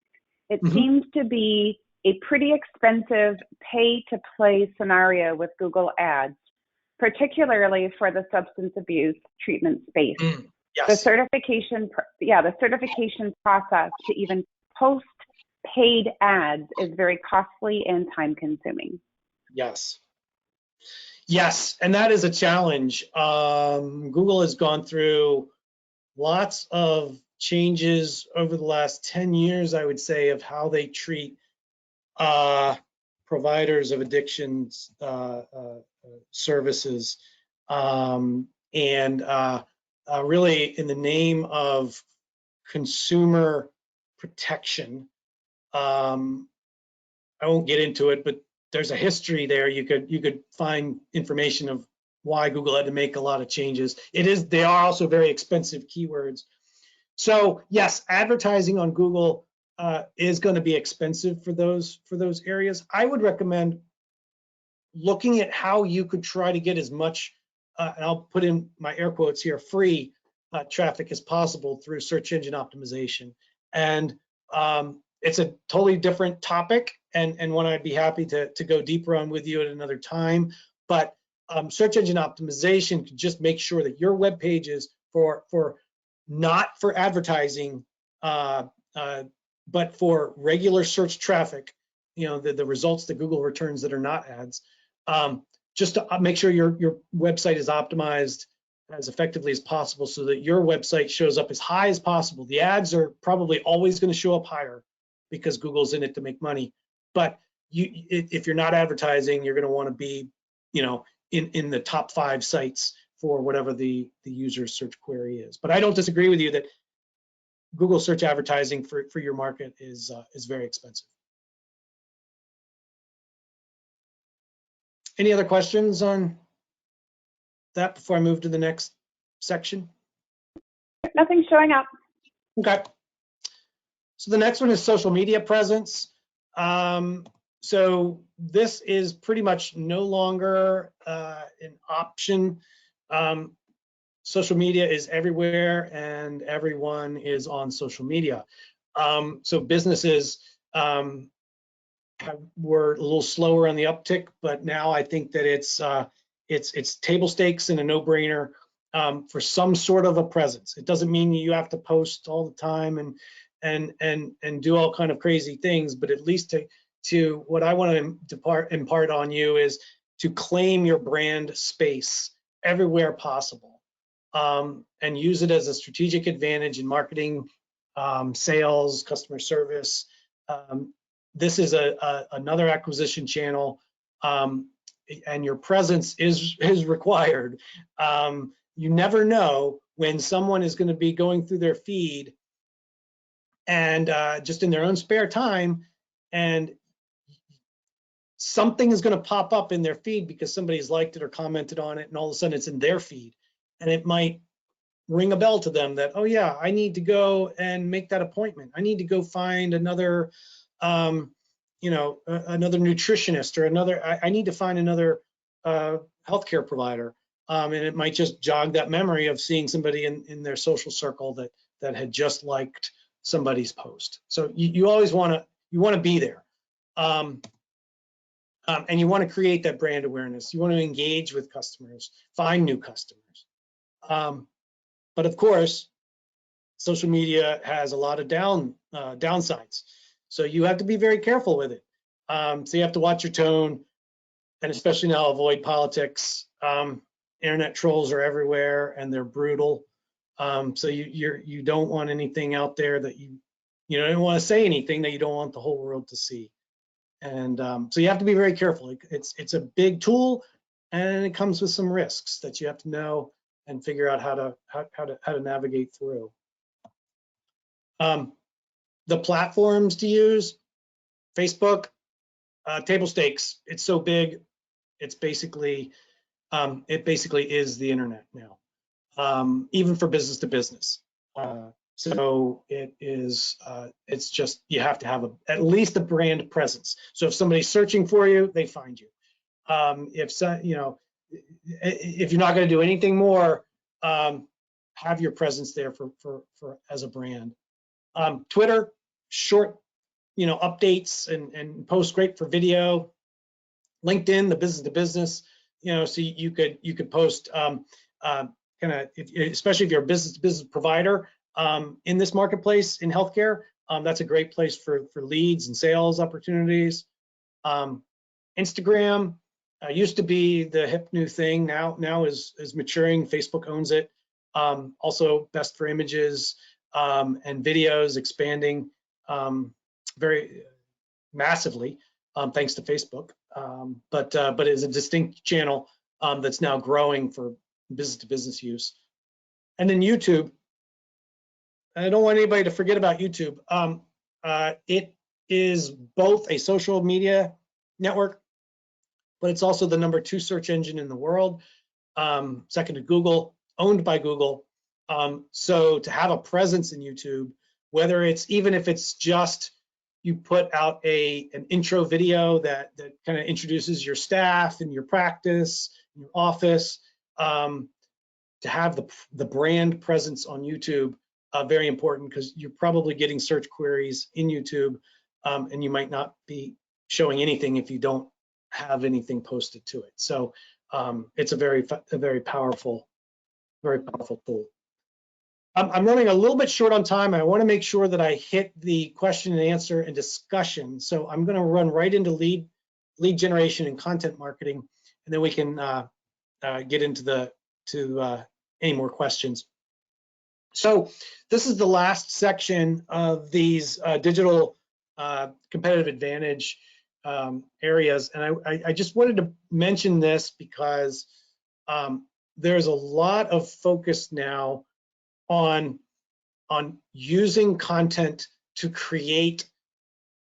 It seems to be a pretty expensive pay-to-play scenario with Google Ads, particularly for the substance abuse treatment space. Yes. The certification process to even post paid ads is very costly and time-consuming. Yes. Yes, and that is a challenge. Google has gone through lots of changes over the last 10 years, I would say, of how they treat providers of addictions services, and really in the name of consumer protection. I won't get into it, but there's a history there. You could find information of why Google had to make a lot of changes. They are also very expensive keywords. So yes, advertising on Google is going to be expensive for those areas. I would recommend looking at how you could try to get as much, and I'll put in my air quotes here, free traffic as possible through search engine optimization. And it's a totally different topic, and one I'd be happy to go deeper on with you at another time. But search engine optimization can just make sure that your web pages not for advertising, but for regular search traffic, the results that Google returns that are not ads, just to make sure your website is optimized as effectively as possible so that your website shows up as high as possible. The ads are probably always going to show up higher because Google's in it to make money. But if you're not advertising, you're going to want to be, in the top 5 sites for whatever the user's search query is. But I don't disagree with you that Google search advertising for your market is very expensive. Any other questions on that before I move to the next section? Nothing's showing up. Okay. So the next one is social media presence. So this is pretty much no longer an option. Social media is everywhere and everyone is on social media. So businesses were a little slower on the uptick, but now I think that it's table stakes and a no-brainer for some sort of a presence. It doesn't mean you have to post all the time and do all kind of crazy things, but at least to what I want to impart on you is to claim your brand space everywhere possible, and use it as a strategic advantage in marketing, sales, customer service. This is another acquisition channel, and your presence is required. You never know when someone is going to be going through their feed and just in their own spare time, and something is going to pop up in their feed because somebody's liked it or commented on it, and all of a sudden it's in their feed, and it might ring a bell to them that, oh yeah, I need to go and make that appointment. I need to go find another, another nutritionist, or I need to find another healthcare provider. And it might just jog that memory of seeing somebody in their social circle that had just liked somebody's post. So you always want to be there. And you want to create that brand awareness. You want to engage with customers, find new customers. But of course, social media has a lot of downsides. So you have to be very careful with it. So you have to watch your tone, and especially now avoid politics. Internet trolls are everywhere and they're brutal. So you don't want anything out there that you don't want to say anything that you don't want the whole world to see. And so you have to be very careful. It's a big tool, and it comes with some risks that you have to know and figure out how to navigate through. The platforms to use: Facebook, table stakes. It's so big. It's basically it basically is the internet now, even for business to business. So it is. It's just you have to have at least a brand presence. So if somebody's searching for you, they find you. If you're not going to do anything more, have your presence there for as a brand. Twitter, short, updates and posts, great for video. LinkedIn, the business to business, so you could post especially if you're a business to business provider in this marketplace in healthcare. That's a great place for leads and sales opportunities. Instagram used to be the hip new thing. Now is maturing. Facebook owns it. Also best for images and videos, expanding very massively thanks to Facebook. But it is a distinct channel that's now growing for business to business use. And then YouTube. I don't want anybody to forget about YouTube. It is both a social media network, but it's also the #2 search engine in the world, second to Google, owned by Google. So to have a presence in YouTube, whether it's even if it's just you put out an intro video that kind of introduces your staff and your practice, your office, to have the brand presence on YouTube, very important, because you're probably getting search queries in YouTube, and you might not be showing anything if you don't have anything posted to it. So it's a very powerful tool. I'm running a little bit short on time. I want to make sure that I hit the question and answer and discussion. So I'm going to run right into lead generation and content marketing, and then we can get into any more questions. So this is the last section of these digital competitive advantage areas, and I just wanted to mention this because there's a lot of focus now on using content to create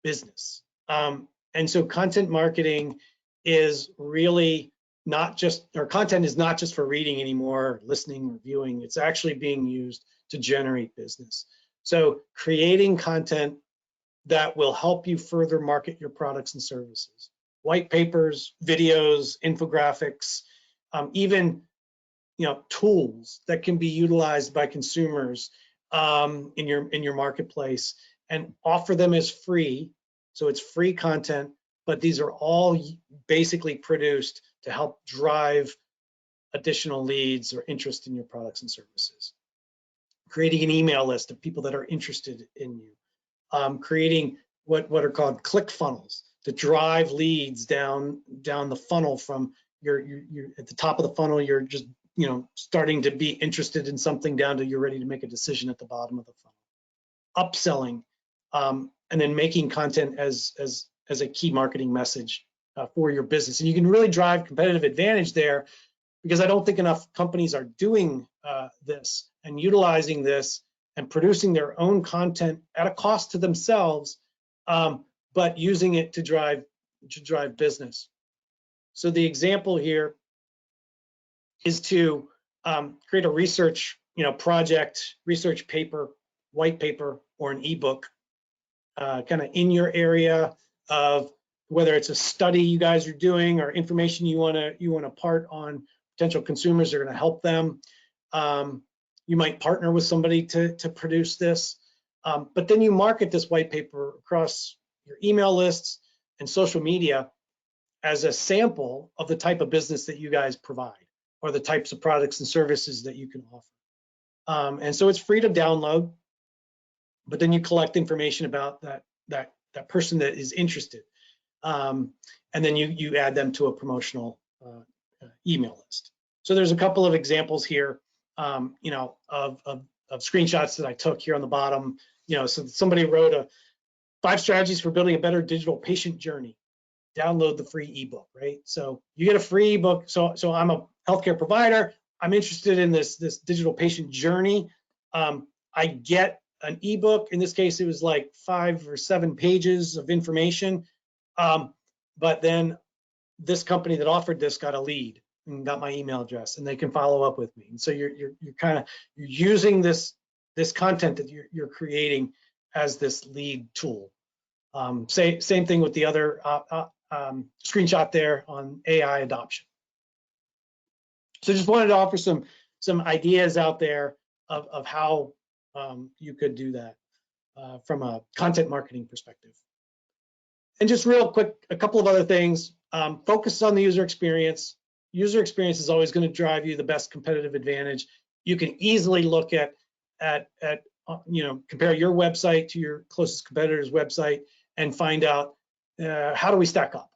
business. And so content marketing is really not just, or content is not just for reading anymore, listening or viewing. It's actually being used to generate business. So creating content that will help you further market your products and services. White papers, videos, infographics, even tools that can be utilized by consumers in your marketplace, and offer them as free. So it's free content, but these are all basically produced to help drive additional leads or interest in your products and services. Creating an email list of people that are interested in you. Creating what are called click funnels to drive leads down the funnel from you're at the top of the funnel, you're just starting to be interested in something, down to you're ready to make a decision at the bottom of the funnel. Upselling, and then making content as a key marketing message for your business. And you can really drive competitive advantage there, because I don't think enough companies are doing this and utilizing this and producing their own content at a cost to themselves, but using it to drive business. So the example here is to create a research project, research paper, white paper, or an ebook, kind of in your area of whether it's a study you guys are doing or information you want to impart on potential consumers that are going to help them. You might partner with somebody to produce this, but then you market this white paper across your email lists and social media as a sample of the type of business that you guys provide, or the types of products and services that you can offer. And so it's free to download, but then you collect information about that person that is interested, and then you add them to a promotional email list. So there's a couple of examples here, of screenshots that I took here on the bottom. So somebody wrote 5 strategies for building a better digital patient journey. Download the free ebook, right? So you get a free ebook. So I'm a healthcare provider. I'm interested in this digital patient journey. I get an ebook. In this case, it was like 5 or 7 pages of information. But then this company that offered this got a lead and got my email address, and they can follow up with me. And so you're using this content that you're creating as this lead tool. Same thing with the other screenshot there on AI adoption. So just wanted to offer some ideas out there of how you could do that from a content marketing perspective. And just real quick, a couple of other things. Focus on the user experience. User experience is always going to drive you the best competitive advantage. You can easily look at compare your website to your closest competitor's website and find out how do we stack up.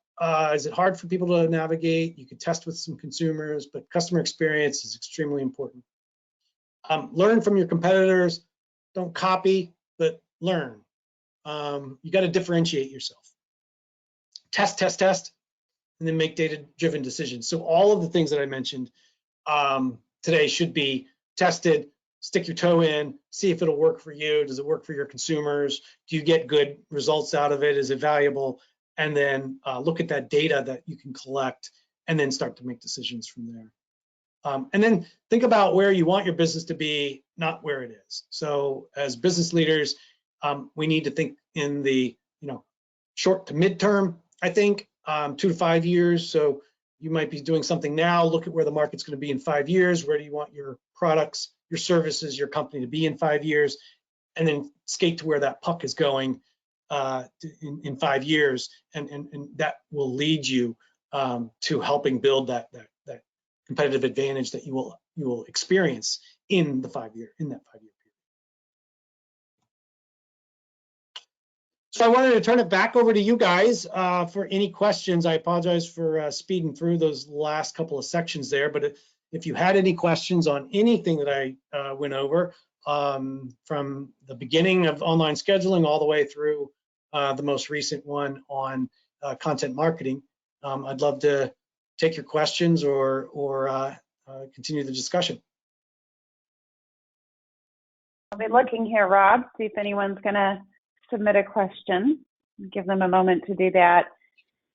Is it hard for people to navigate? You can test with some consumers, but customer experience is extremely important. Learn from your competitors. Don't copy, but learn. You got to differentiate yourself. Test, and then make data-driven decisions. So all of the things that I mentioned today should be tested. Stick your toe in, see if it'll work for you. Does it work for your consumers? Do you get good results out of it? Is it valuable? And then look at that data that you can collect, and then start to make decisions from there. And then think about where you want your business to be, not where it is. So as business leaders, we need to think in the short to midterm, I think, 2 to 5 years. So you might be doing something now. Look at where the market's going to be in 5 years. Where do you want your products, your services, your company to be in 5 years? And then skate to where that puck is going in 5 years, and that will lead you to helping build that competitive advantage that you will experience in that 5 year period. So I wanted to turn it back over to you guys for any questions. I apologize for speeding through those last couple of sections there, but if you had any questions on anything that I went over, from the beginning of online scheduling all the way through the most recent one on content marketing, I'd love to take your questions or continue the discussion. I'll be looking here, Rob, see if anyone's going to submit a question. Give them a moment to do that.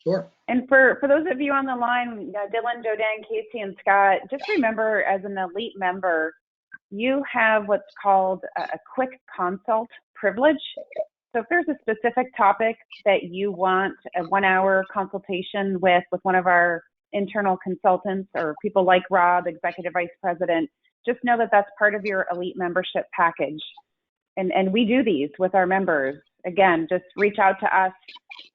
Sure. And for those of you on the line, Dylan, Jodan, Casey, and Scott, just remember, as an elite member, you have what's called a quick consult privilege. So if there's a specific topic that you want a 1-hour consultation with one of our internal consultants or people like Rob, Executive Vice President, just know that that's part of your elite membership package. And we do these with our members. Again, just reach out to us.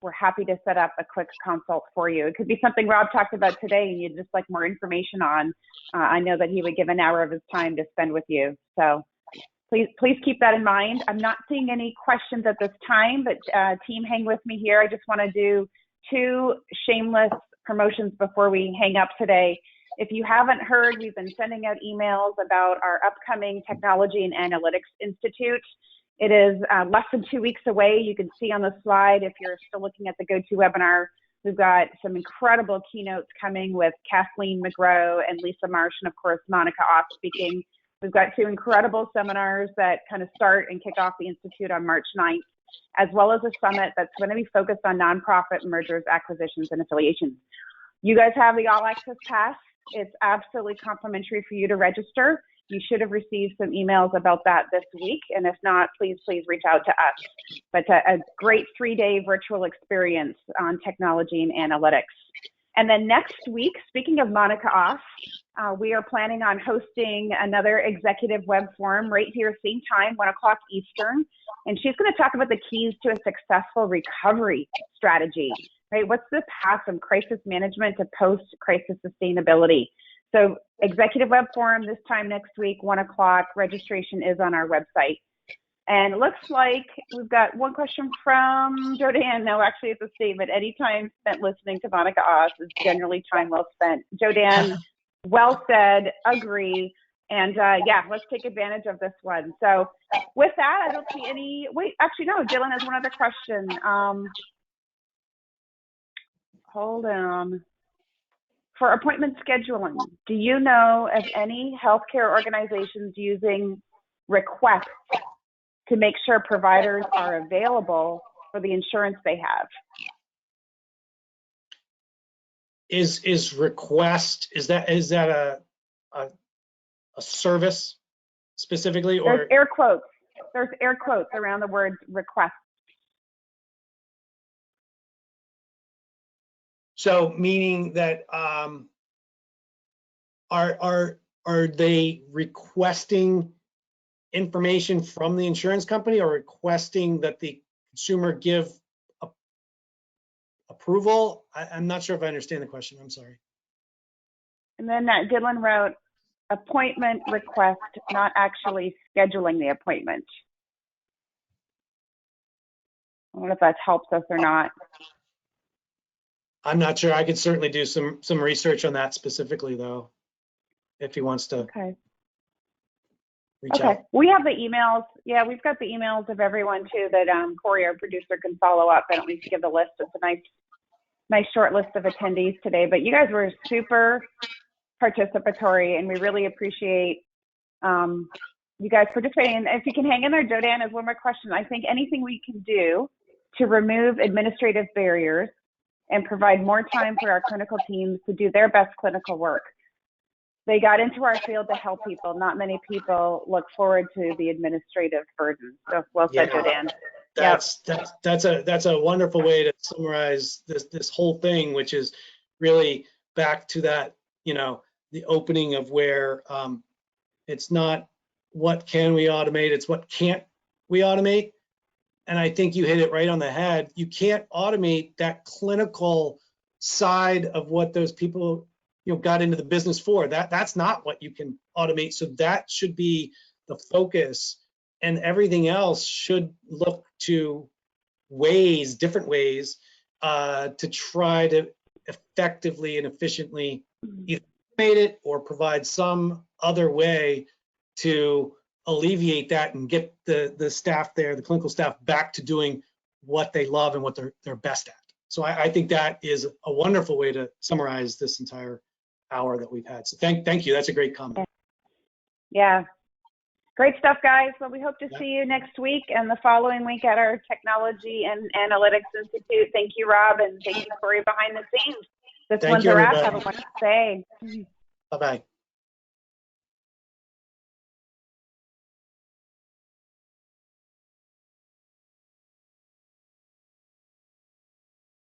We're happy to set up a quick consult for you. It could be something Rob talked about today and you'd just like more information on. I know that he would give an hour of his time to spend with you. So please keep that in mind. I'm not seeing any questions at this time, but team, hang with me here. I just want to do 2 shameless promotions before we hang up today. If you haven't heard, we've been sending out emails about our upcoming Technology and Analytics Institute. It is less than 2 weeks away. You can see on the slide, if you're still looking at the GoToWebinar, we've got some incredible keynotes coming with Kathleen McGrow and Lisa Marsh, and of course, Monica Off speaking. We've got 2 incredible seminars that kind of start and kick off the Institute on March 9th, as well as a summit that's going to be focused on nonprofit mergers, acquisitions, and affiliations. You guys have the All Access Pass. It's absolutely complimentary for you to register. You should have received some emails about that this week, and if not, please reach out to us. But a great 3-day virtual experience on technology and analytics. And then next week, speaking of Monica Off, we are planning on hosting another executive web forum right here, same time, 1 o'clock Eastern. And she's going to talk about the keys to a successful recovery strategy, right? What's the path from crisis management to post-crisis sustainability? So executive web forum this time next week, 1 o'clock. Registration is on our website. And it looks like we've got one question from Jodan. No, actually it's a statement. Any time spent listening to Monica Oz is generally time well spent. Jodan, well said, agree. And yeah, let's take advantage of this one. So with that, I don't see any, wait, actually no, Dylan has one other question. Hold on. For appointment scheduling, do you know of any healthcare organizations using requests to make sure providers are available for the insurance they have? Is request, is that a service specifically, or? There's air quotes. There's air quotes around the word request. So meaning that are they requesting information from the insurance company, or requesting that the consumer give approval? I'm not sure if I understand the question. I'm sorry. And then Dylan wrote appointment request, not actually scheduling the appointment. I don't know if that helps us or not. I'm not sure. I could certainly do some research on that specifically, though, if he wants to. Okay. Reach out. We have the emails. Yeah, we've got the emails of everyone too that Corey, our producer, can follow up. I don't need to give the list. It's a nice short list of attendees today. But you guys were super participatory, and we really appreciate you guys participating. And if you can hang in there, Jodan, is one more question. I think anything we can do to remove administrative barriers and provide more time for our clinical teams to do their best clinical work. They got into our field to help people. Not many people look forward to the administrative burden. So well said, Jodan. That's a wonderful way to summarize this whole thing, which is really back to that, the opening of where it's not what can we automate, it's what can't we automate. And I think you hit it right on the head. You can't automate that clinical side of what those people got into the business for. That's not what you can automate. So that should be the focus, and everything else should look to different ways to try to effectively and efficiently either automate it or provide some other way to alleviate that and get the staff there, the clinical staff, back to doing what they love and what they're best at. So I think that is a wonderful way to summarize this entire hour that we've had. So thank you. That's a great comment. Yeah. Great stuff, guys. Well, we hope to see you next week and the following week at our Technology and Analytics Institute. Thank you, Rob, and thank you, Corey, behind the scenes. This one's a wrap. Have a wonderful day. Bye-bye.